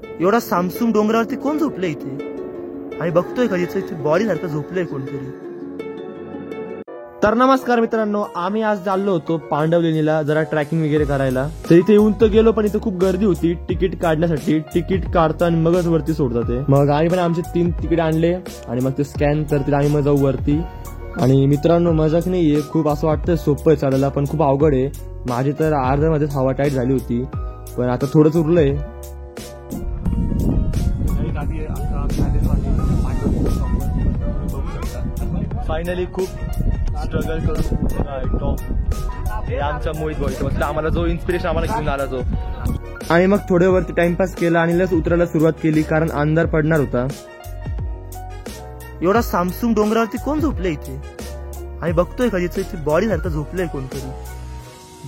एवढा सामसूम डोंगरावरती कोण झोपलंय इथे? आणि बघतोय का इथे बॉडी सारखं झोपलंय कोणतरी. तर नमस्कार मित्रांनो, आम्ही आज चाललो होतो पांडवलेणीला जरा ट्रॅकिंग वगैरे करायला. तर इथे येऊन तर गेलो, पण इथे खूप गर्दी होती तिकीट काढण्यासाठी. तिकीट काढता आणि मगच वरती सोडतात ते. मग आम्ही पण आमचे 3 तिकीट आणले आणि मग ते स्कॅन करतील आणि मग जाऊ वरती. आणि मित्रांनो मजाक नाहीये, खूप असं वाटतं सोपं आहे चालायला, पण खूप अवघड आहे. माझी तर अर्ध्यामध्येच हवा टाईट झाली होती, पण आता थोडंच उरलंय. फायनली खूप स्ट्रगल करून टॉप आमचा मोहित भाऊ आम्हाला जो इन्स्पिरेशन आम्हाला घेऊन आला जो. आणि मग थोड्या वरती टाइमपास केला आणि लस उतरायला सुरुवात केली, कारण अंधार पडणार होता. एवढा सामसूम डोंगरावरती कोण झोपलंय इथे? आणि बघतोय का इथे बॉडी सारखं झोपलंय कोणतरी.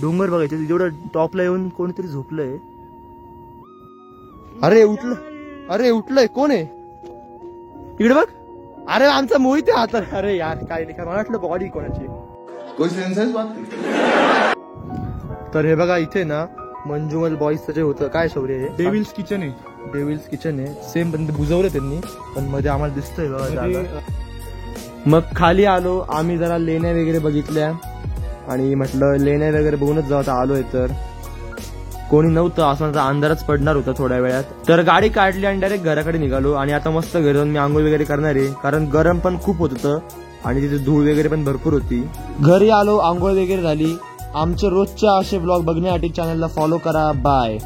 डोंगर बघायचे जेवढं टॉपला येऊन कोणतरी झोपलंय. अरे उठलं, अरे उठलंय, कोण आहे इकडे बघ. अरे आमचा मोहित आहे आता. अरे यार काय नाही, मला वाटलं बॉडी कोणाची. तर हे बघा इथे ना मंजुमल बॉईजचं जे होतं काय शौर्य आहे, डेव्हिल्स किचन आहे. डेव्हिल्स किचन आहे सेम, पण बुजवलं त्यांनी, पण मध्ये आम्हाला दिसतंय बघा. मग खाली आलो आम्ही, जरा लेण्या वगैरे बघितल्या आणि म्हटलं लेण्या वगैरे बघूनच जाऊ. आता आलोय तर कोणी नव्हतं, असं अंधारच पडणार होता थोड्या वेळात. तर गाडी काढली आणि डायरेक्ट घराकडे निघालो. आणि आता मस्त घरी जाऊन मी आंघोळ वगैरे करणार आहे, कारण गरम पण खूप होत होतं आणि तिथे धूळ वगैरे पण भरपूर होती. घरी आलो, आंघोळ वगैरे झाली. आमचे रोजच्या असे ब्लॉग बघण्यासाठी चॅनलला फॉलो करा. बाय.